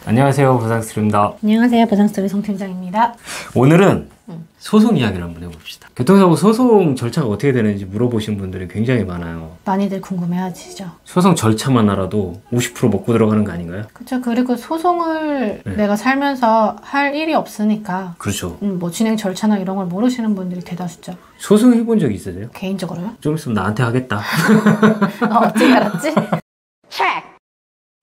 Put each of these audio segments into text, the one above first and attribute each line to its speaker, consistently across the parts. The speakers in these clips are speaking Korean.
Speaker 1: 안녕하세요, 부상스트리입니다.
Speaker 2: 안녕하세요, 부상스토리 송 팀장입니다.
Speaker 1: 오늘은 소송 이야기를 한번 해봅시다. 교통사고 소송 절차가 어떻게 되는지 물어보신 분들이 굉장히 많아요.
Speaker 2: 많이들 궁금해하시죠?
Speaker 1: 소송 절차만 알아도 50% 먹고 들어가는 거 아닌가요?
Speaker 2: 그렇죠. 그리고 소송을 내가 살면서 할 일이 없으니까
Speaker 1: 그렇죠.
Speaker 2: 뭐 진행 절차나 이런 걸 모르시는 분들이 대다수죠.
Speaker 1: 소송 해본 적 있으세요?
Speaker 2: 개인적으로요?
Speaker 1: 좀 있으면 나한테 하겠다.
Speaker 2: 어떻게 알았지?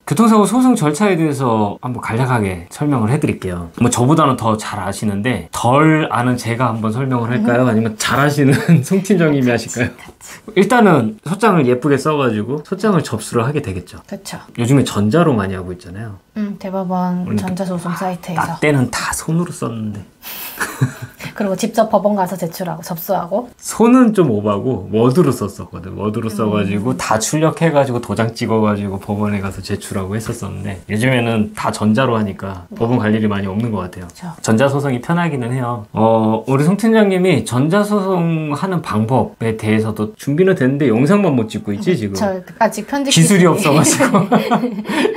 Speaker 1: 교통사고 소송 절차에 대해서 한번 간략하게 설명을 해드릴게요. 뭐 저보다는 더 잘 아시는데 덜 아는 제가 한번 설명을 할까요? 아니면 잘 아시는 송 팀장님이 하실까요? 일단은 소장을 예쁘게 써가지고 소장을 접수를 하게 되겠죠.
Speaker 2: 그렇죠.
Speaker 1: 요즘에 전자로 많이 하고 있잖아요.
Speaker 2: 대법원 전자소송 사이트에서.
Speaker 1: 나 때는 다 손으로 썼는데
Speaker 2: 그리고 직접 법원 가서 제출하고 접수하고.
Speaker 1: 손은 좀 오바고 워드로 썼었거든. 워드로 써가지고 다 출력해가지고 도장 찍어가지고 법원에 가서 제출하고 했었었는데 요즘에는 다 전자로 하니까 법원 갈 일이 많이 없는 것 같아요.
Speaker 2: 그렇죠.
Speaker 1: 전자소송이 편하기는 해요. 우리 송 팀장님이 전자소송 하는 방법에 대해서도 준비는 됐는데 영상만 못 찍고 있지 지금.
Speaker 2: 저 아직 편집
Speaker 1: 기술이 없어가지고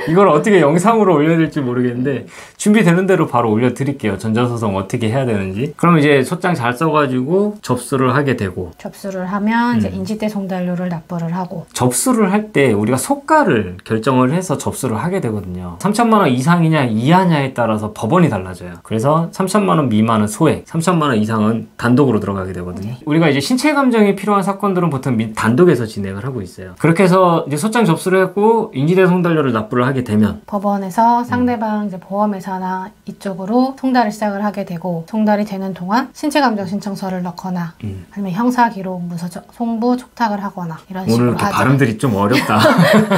Speaker 1: 이걸 어떻게 영상으로 올려야 될지 모르겠는데 준비되는 대로 바로 올려드릴게요. 전자소송 어떻게 해야 되는지. 그럼 이제 소장 잘 써가지고 접수를 하게 되고,
Speaker 2: 접수를 하면 이제 인지대 송달료를 납부를 하고.
Speaker 1: 접수를 할 때 우리가 소가를 결정을 해서 접수를 하게 되거든요. 3천만 원 이상이냐 이하냐에 따라서 법원이 달라져요. 그래서 3천만 원 미만은 소액, 3천만 원 이상은 단독으로 들어가게 되거든요. 우리가 이제 신체 감정이 필요한 사건들은 보통 단독에서 진행을 하고 있어요. 그렇게 해서 이제 소장 접수를 했고 인지대 송달료를 납부를 하게 되면
Speaker 2: 법원에서 상대방 이제 보험회사나 이쪽으로 송달을 시작을 하게 되고, 송달이 되는 동안 신체감정 신청서를 넣거나 아니면 형사기록 문서 송부 촉탁을 하거나 이런 식으로
Speaker 1: 오늘
Speaker 2: 하죠.
Speaker 1: 발음들이 좀 어렵다.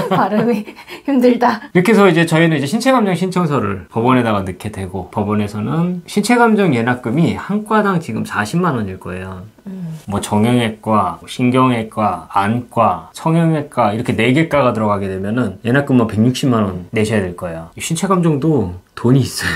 Speaker 2: 발음이 힘들다.
Speaker 1: 이렇게 해서 이제 저희는 이제 신체감정 신청서를 법원에다가 넣게 되고, 법원에서는 신체감정 예납금이 한 과당 지금 40만 원일 거예요. 뭐 정형외과, 신경외과, 안과, 성형외과 이렇게 4개 과가 들어가게 되면은 예납금만 160만 원 내셔야 될 거예요. 신체감정도 돈이 있어요.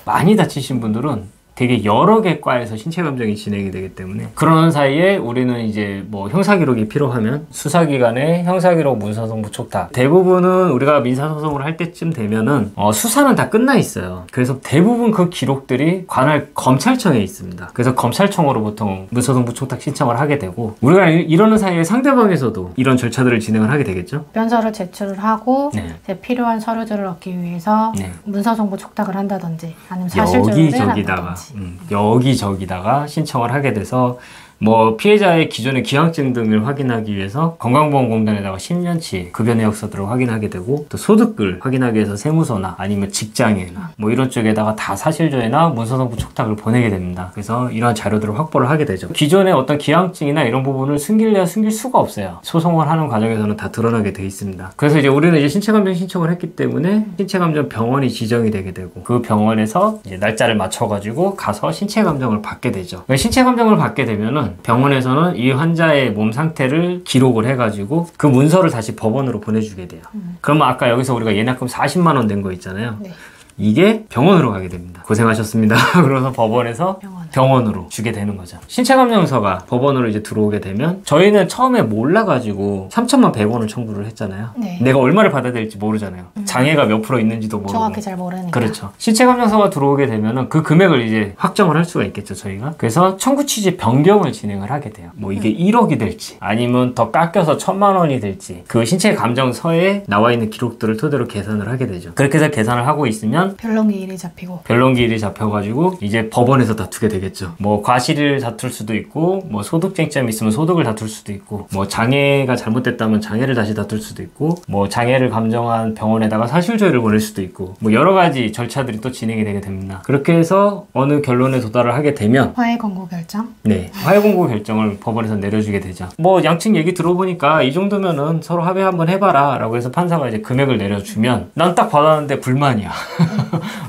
Speaker 1: 많이 다치신 분들은 되게 여러 개 과에서 신체 감정이 진행이 되기 때문에, 그러는 사이에 우리는 이제 뭐 형사기록이 필요하면 수사기관에 형사기록 문서송부 촉탁, 대부분은 우리가 민사소송을 할 때쯤 되면은 수사는 다 끝나 있어요. 그래서 대부분 그 기록들이 관할 검찰청에 있습니다. 그래서 검찰청으로 보통 문서송부 촉탁 신청을 하게 되고, 우리가 이러는 사이에 상대방에서도 이런 절차들을 진행을 하게 되겠죠.
Speaker 2: 변서를 제출을 하고
Speaker 1: 네.
Speaker 2: 이제 필요한 서류들을 얻기 위해서
Speaker 1: 네.
Speaker 2: 문서송부 촉탁을 한다든지 아니면 사실조회를
Speaker 1: 여기저기다가
Speaker 2: 한다든지.
Speaker 1: 여기저기다가 신청을 하게 돼서, 뭐 피해자의 기존의 기हाँ증 등을 확인하기 위해서 건강보험공단에다가 10년치 급여 내역서들을 확인하게 되고, 또 소득을 확인하기 위해서 세무서나 아니면 직장에나 뭐 이런 쪽에다가 다 사실조회나 문서송부 촉탁을 보내게 됩니다. 그래서 이러한 자료들을 확보를 하게 되죠. 기존의 어떤 기हाँ증이나 이런 부분을 숨길래야 숨길 수가 없어요. 소송을 하는 과정에서는 다 드러나게 돼 있습니다. 그래서 이제 우리는 이제 신체감정 신청을 했기 때문에 신체감정 병원이 지정이 되게 되고, 그 병원에서 이제 날짜를 맞춰가지고 가서 신체감정을 받게 되죠. 신체감정을 받게 되면은 병원에서는 이 환자의 몸 상태를 기록을 해가지고 그 문서를 다시 법원으로 보내주게 돼요. 그러면 아까 여기서 우리가 예납금 40만 원 낸 거 있잖아요.
Speaker 2: 네.
Speaker 1: 이게 병원으로 가게 됩니다. 고생하셨습니다. 그래서 법원에서 병원으로 주게 되는 거죠. 신체감정서가 법원으로 이제 들어오게 되면, 저희는 처음에 몰라가지고 3천만 100원을 청구를 했잖아요.
Speaker 2: 네.
Speaker 1: 내가 얼마를 받아야 될지 모르잖아요. 장애가 몇 프로 있는지도 모르고.
Speaker 2: 정확히 잘 모르니까.
Speaker 1: 그렇죠. 신체감정서가 들어오게 되면은 그 금액을 이제 확정을 할 수가 있겠죠, 저희가. 그래서 청구 취지 변경을 진행을 하게 돼요. 뭐 이게 1억이 될지 아니면 더 깎여서 1,000만 원이 될지, 그 신체감정서에 나와 있는 기록들을 토대로 계산을 하게 되죠. 그렇게 해서 계산을 하고 있으면
Speaker 2: 변론기일이 잡히고,
Speaker 1: 변론기일이 잡혀가지고 이제 법원에서 다투게 되겠죠. 뭐 과실을 다툴 수도 있고, 뭐 소득쟁점이 있으면 소득을 다툴 수도 있고, 뭐 장애가 잘못됐다면 장애를 다시 다툴 수도 있고, 뭐 장애를 감정한 병원에다가 사실조회를 보낼 수도 있고, 뭐 여러 가지 절차들이 또 진행이 되게 됩니다. 그렇게 해서 어느 결론에 도달을 하게 되면
Speaker 2: 화해 권고 결정.
Speaker 1: 네, 화해 공고 결정을 법원에서 내려주게 되죠. 뭐 양측 얘기 들어보니까 이 정도면은 서로 합의 한번 해봐라 라고 해서 판사가 이제 금액을 내려주면, 난 딱 받았는데 불만이야.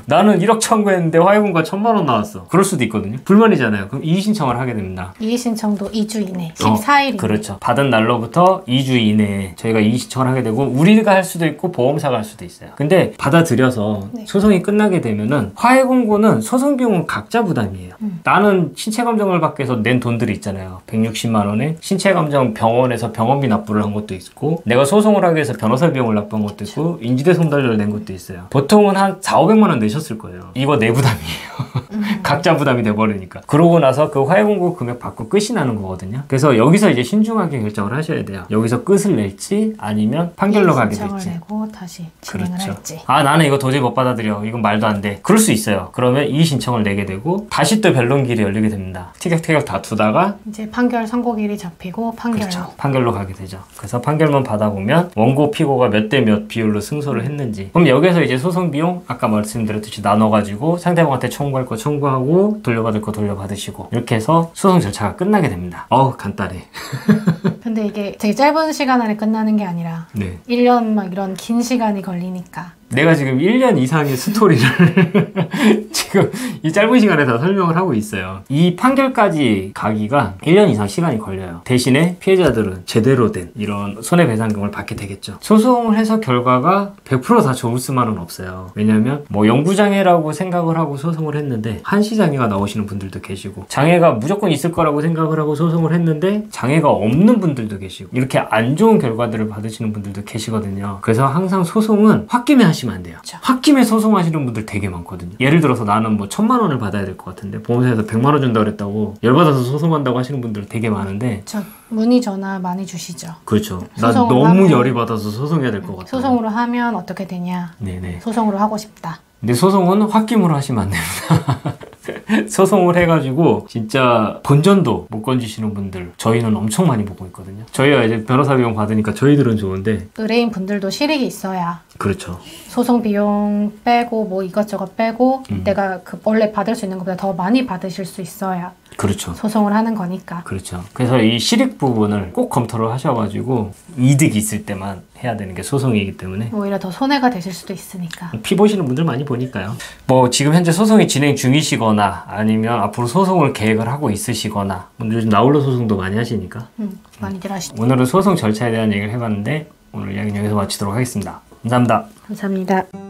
Speaker 1: 나는 1억 청구했는데 화해금고가 1,000만 원 나왔어. 그럴 수도 있거든요. 불만이잖아요. 그럼 이의 신청을 하게 됩니다.
Speaker 2: 이의 신청도 2주 이내, 14일.
Speaker 1: 그렇죠. 받은 날로부터 2주 이내에 저희가 이의 신청을 하게 되고 우리가 할 수도 있고 보험사가 할 수도 있어요. 근데 받아들여서
Speaker 2: 네.
Speaker 1: 소송이 끝나게 되면은 화해금고는 소송 비용은 각자 부담이에요. 나는 신체감정을 받기 위해서 낸 돈들이 있잖아요. 160만 원에 신체감정 병원에서 병원비 납부를 한 것도 있고 내가 소송을 하기 위해서 변호사 비용을 납부한 것도 있고 인지대 손달료를 낸 것도 있어요. 보통은 한 4,500만 원 내셨을 거예요. 이거 내 부담이에요. 각자 부담이 돼버리니까. 그러고 나서 그 화해금고 금액 받고 끝이 나는 거거든요. 그래서 여기서 이제 신중하게 결정을 하셔야 돼요. 여기서 끝을 낼지 아니면 판결로 가게 될지.
Speaker 2: 신청을 내고 다시 진행을 할지.
Speaker 1: 아 나는 이거 도저히 못 받아들여. 이건 말도 안 돼. 그럴 수 있어요. 그러면 이의 신청을 내게 되고 다시 또 변론길이 열리게 됩니다. 티격태격 다투다가
Speaker 2: 이제 판결 선고일이 잡히고 판결로.
Speaker 1: 그렇죠. 판결로 가게 되죠. 그래서 판결만 받아보면 원고 피고가 몇 대 몇 비율로 승소를 했는지 그럼 여기서 이제 소송 비용 아까 말씀드렸듯이 나눠가지고 상대방한테 청구할 거 청구하고 돌려받을 거 돌려받으시고 이렇게 해서 소송 절차가 끝나게 됩니다. 간단해.
Speaker 2: 근데 이게 되게 짧은 시간 안에 끝나는 게 아니라
Speaker 1: 네.
Speaker 2: 1년 막 이런 긴 시간이 걸리니까
Speaker 1: 내가 지금 1년 이상의 스토리를 지금 이 짧은 시간에 다 설명을 하고 있어요. 이 판결까지 가기가 1년 이상 시간이 걸려요. 대신에 피해자들은 제대로 된 이런 손해배상금을 받게 되겠죠. 소송을 해서 결과가 100% 다 좋을 수만은 없어요. 왜냐면 뭐 영구장애라고 생각을 하고 소송을 했는데 한시장애가 나오시는 분들도 계시고 장애가 무조건 있을 거라고 생각을 하고 소송을 했는데 장애가 없는 분들도 계시고 이렇게 안 좋은 결과들을 받으시는 분들도 계시거든요. 그래서 항상 소송은 홧김에 하시면 안 돼요.
Speaker 2: 그렇죠.
Speaker 1: 홧김에 소송하시는 분들 되게 많거든요. 예를 들어서 나는 뭐 1,000만 원을 받아야 될 것 같은데 보험사에서 100만 원 준다고 그랬다고 열받아서 소송한다고 하시는 분들 되게 많은데
Speaker 2: 저 문의 전화 많이 주시죠.
Speaker 1: 그렇죠. 나 너무
Speaker 2: 하면,
Speaker 1: 열이 받아서 소송해야 될 것 같아요.
Speaker 2: 소송으로 하면 어떻게 되냐.
Speaker 1: 네네.
Speaker 2: 소송으로 하고 싶다.
Speaker 1: 근데 소송은 홧김으로 하시면 안 됩니다. 소송을 해가지고 진짜 본전도 못 건지시는 분들 저희는 엄청 많이 보고 있거든요. 저희가 이제 변호사 비용 받으니까 저희들은 좋은데
Speaker 2: 의뢰인 분들도 실익이 있어야
Speaker 1: 그렇죠.
Speaker 2: 소송 비용 빼고 뭐 이것저것 빼고 내가 그 원래 받을 수 있는 것보다 더 많이 받으실 수 있어야
Speaker 1: 그렇죠.
Speaker 2: 소송을 하는 거니까.
Speaker 1: 그렇죠. 그래서 이 실익 부분을 꼭 검토를 하셔가지고 이득이 있을 때만 해야 되는 게 소송이기 때문에
Speaker 2: 오히려 더 손해가 되실 수도 있으니까.
Speaker 1: 피 보시는 분들 많이 보니까요. 뭐 지금 현재 소송이 진행 중이시거나 아니면 앞으로 소송을 계획을 하고 있으시거나 요즘 나홀로 소송도 많이 하시니까
Speaker 2: 많이들 하시죠.
Speaker 1: 오늘은 소송 절차에 대한 얘기를 해봤는데 오늘 이야기는 여기서 마치도록 하겠습니다. 감사합니다.
Speaker 2: 감사합니다.